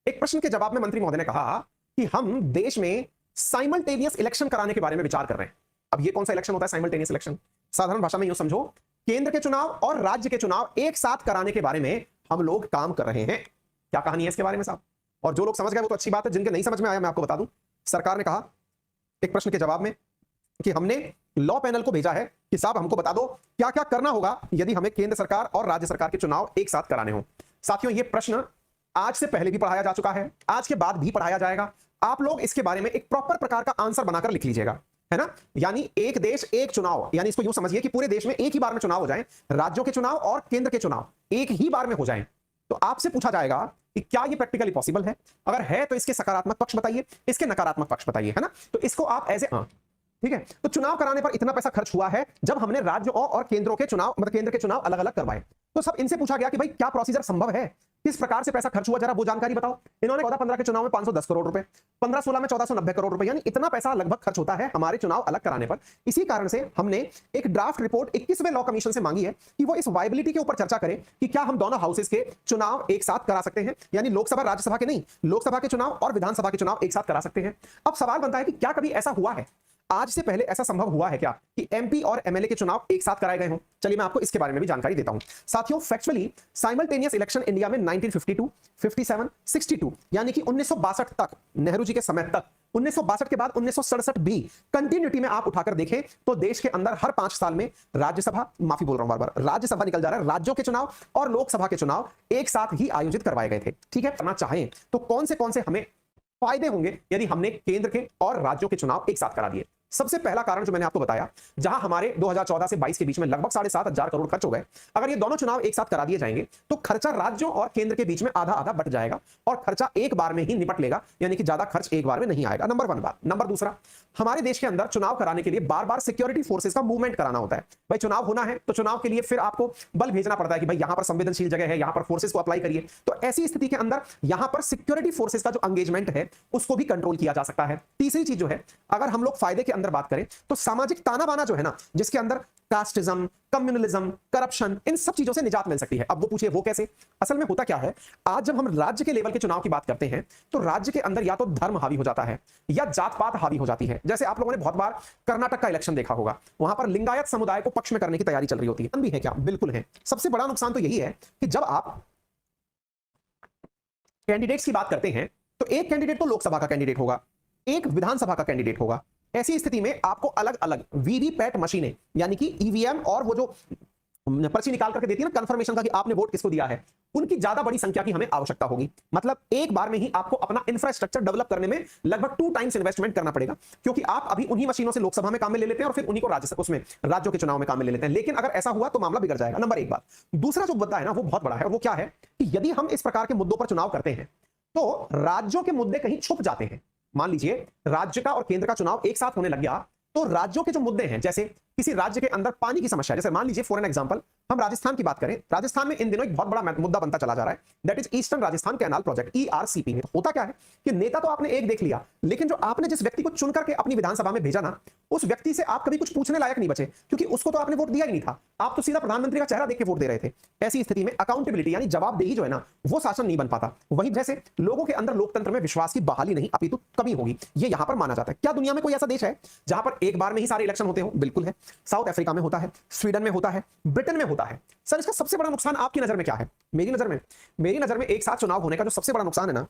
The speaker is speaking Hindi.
एक प्रश्न के जवाब में मंत्री महोदय ने कहा कि हम देश में साइमल्टेनियस इलेक्शन कराने के बारे में विचार कर रहे हैं। अब ये कौन सा इलेक्शन होता है साइमल्टेनियस इलेक्शन? साधारण भाषा में यूं समझो, केंद्र के चुनाव और राज्य के चुनाव एक साथ कराने के बारे में हम लोग काम कर रहे हैं। क्या कहानी है इसके बारे में साहब? और जो लोग समझ गए वो तो अच्छी बात है, जिनके नहीं समझ में आया मैं आपको बता दूं, सरकार ने कहा एक प्रश्न के जवाब में कि हमने लॉ पैनल को भेजा है कि साहब हमको बता दो क्या क्या करना होगा यदि हमें केंद्र सरकार और राज्य सरकार के चुनाव एक साथ कराने हो। साथियों, ये प्रश्न आज से पहले भी पढ़ाया जा चुका है, आज के बाद भी पढ़ाया जाएगा। आप लोग इसके बारे में एक प्रॉपर प्रकार का आंसर बनाकर लिख लीजिएगा, है ना। यानी एक देश एक चुनाव, यानी इसको यूं समझिए कि पूरे देश में एक ही बार में चुनाव हो जाए, राज्यों के चुनाव और केंद्र के चुनाव एक ही बार में हो जाएं। तो आपसे पूछा जाएगा कि क्या ये प्रैक्टिकली पॉसिबल है? अगर है तो इसके सकारात्मक पक्ष बताइए, इसके नकारात्मक पक्ष बताइए, है ना। तो इसको आप एज ए ठीक है। तो चुनाव कराने पर इतना पैसा खर्च हुआ है जब हमने राज्यों और केंद्रों के चुनाव, मतलब केंद्र के चुनाव अलग अलग करवाए। तो सब इनसे पूछा गया कि भाई क्या प्रोसीजर संभव है, किस प्रकार से पैसा खर्च हुआ, जरा वो जानकारी बताओ। इन्होंने 14-15 के चुनाव में 510 करोड़ रुपए, 15-16 में 1490 करोड़ रुपए, यानी इतना पैसा लगभग खर्च होता है हमारे चुनाव अलग कराने पर। इसी कारण से हमने एक ड्राफ्ट रिपोर्ट 21वें लॉ कमीशन से मांगी है कि वो इस वायबिलिटी के ऊपर चर्चा करे कि क्या हम दोनों हाउसेस के चुनाव एक साथ करा सकते हैं, यानी लोकसभा राज्यसभा के नहीं, लोकसभा के चुनाव और विधानसभा के चुनाव एक साथ करा सकते हैं। अब सवाल बनता है कि क्या कभी ऐसा हुआ है, आज से पहले ऐसा संभव हुआ है क्या कि एमपी और एमएलए के चुनाव एक साथ कराए गए हों? चलिए मैं आपको इसके बारे में भी जानकारी देता हूं। साथियों, फैक्चुअली साइमल्टेनियस इलेक्शन इंडिया में 1952, 57, 62 यानी कि 1962 तक, नेहरू जी के समय तक, 1962 के बाद 1967 भी कंटिन्यूटी में आप उठाकर देखें तो देश के अंदर हर 5 साल में राज्यसभा, माफी बोल रहा हूं बार बार, राज्यसभा निकल जा रहा है, राज्यों के चुनाव और लोकसभा के चुनाव एक साथ ही आयोजित करवाए गए थे। ठीक है, करना चाहें तो कौन से हमें फायदे होंगे यदि हमने केंद्र के और राज्यों के चुनाव एक साथ करा दिए? सबसे पहला कारण जो मैंने आपको बताया, जहां हमारे 2014 से 22 के बीच में लगभग 7,500 करोड़ खर्च हो गए, अगर ये दोनों चुनाव एक साथ करा दिए जाएंगे तो खर्चा राज्यों और केंद्र के बीच में आधा आधा बट जाएगा और खर्चा एक बार में ही निपट लेगा, यानी कि ज्यादा खर्च एक बार में नहीं आएगा। नंबर 1 बात। नंबर दूसरा, हमारे देश के अंदर चुनाव कराने के लिए बार बार सिक्योरिटी फोर्सेस का मूवमेंट कराना होता है। भाई चुनाव होना है तो चुनाव के लिए फिर आपको बल भेजना पड़ता है कि भाई यहां पर संवेदनशील जगह है, यहां पर फोर्सेस को अप्लाई करिए। तो ऐसी स्थिति के अंदर यहां पर सिक्योरिटी फोर्सेस का जो एंगेजमेंट है उसको भी कंट्रोल किया जा सकता है। तीसरी चीज जो है, अगर हम लोग फायदे के अंदर बात करें तो सामाजिक ताना बाना जो है ना, जिसके अंदर कास्टिज्म, कम्युनलिज्म, करप्शन, इन सब चीजों से निजात मिल सकती है। अब वो पूछिए वो कैसे? असल में होता क्या है, आज जब हम राज्य के लेवल के चुनाव की बात करते हैं तो राज्य के अंदर या तो धर्म हावी हो जाता है या जात पात हावी हो जाती है। जैसे आप लोगों ने बहुत बार कर्नाटक का इलेक्शन देखा होगा, वहां पर लिंगायत समुदाय को पक्ष में करने की तैयारी चल रही होती है। भी है क्या? बिल्कुल है। सबसे बड़ा नुकसान तो यही है कि जब आप कैंडिडेट्स की बात करते हैं तो एक कैंडिडेट तो लोकसभा का कैंडिडेट होगा, एक विधानसभा का कैंडिडेट होगा। ऐसी स्थिति में आपको अलग अलग वीवीपैट मशीनें, यानी कि ईवीएम और वो जो पर्ची निकाल करके देती है ना कंफर्मेशन का कि आपने वोट किसको दिया है, उनकी ज्यादा बड़ी संख्या की हमें आवश्यकता होगी। मतलब एक बार में ही आपको अपना इंफ्रास्ट्रक्चर डेवलप करने में लगभग 2 टाइम्स इन्वेस्टमेंट करना पड़ेगा, क्योंकि आप अभी उन्हीं मशीनों से लोकसभा में काम में ले लेते हैं और फिर उन्हीं को राज्यों के चुनाव में काम में ले लेते हैं। लेकिन अगर ऐसा हुआ तो मामला बिगड़ जाएगा। नंबर 1 बात। दूसरा जो मुद्दा है ना वो बहुत बड़ा है, और वो क्या है कि यदि हम इस प्रकार के मुद्दों पर चुनाव करते हैं तो राज्यों के मुद्दे कहीं छुप जाते हैं। मान लीजिए राज्य का और केंद्र का चुनाव एक साथ होने लग गया तो राज्यों के जो मुद्दे हैं, जैसे किसी राज्य के अंदर पानी की समस्या, जैसे मान लीजिए फॉर एन एग्जांपल हम राजस्थान की बात करें, राजस्थान में इन दिनों एक बहुत बड़ा मुद्दा बनता चला जा रहा है, that is eastern Rajasthan canal project, ERCP में। तो होता क्या है कि नेता तो आपने एक देख लिया, लेकिन जो आपने जिस व्यक्ति को चुन करके अपनी विधानसभा में भेजा ना, उस व्यक्ति से आप कभी कुछ पूछने लायक नहीं बचे, क्योंकि उसको तो आपने वोट दिया ही नहीं था, आप तो सीधा प्रधानमंत्री का चेहरा देख के वोट दे रहे थे। ऐसी स्थिति में अकाउंटेबिलिटी यानी जवाबदेही जो है ना, वो शासन नहीं बन पाता। वहीं जैसे लोगों के अंदर लोकतंत्र में विश्वास की बहाली नहीं अपितु कमी होगी, ये यहां पर माना जाता है। क्या दुनिया में कोई ऐसा देश है जहां पर एक बार में ही सारे इलेक्शन होते हो? बिल्कुल है। साउथ अफ्रीका में होता है, स्वीडन में होता है, ब्रिटेन में होता है। सर इसका सबसे बड़ा नुकसान आपकी नजर में क्या है? मेरी नजर में एक साथ चुनाव होने का जो सबसे बड़ा नुकसान है ना,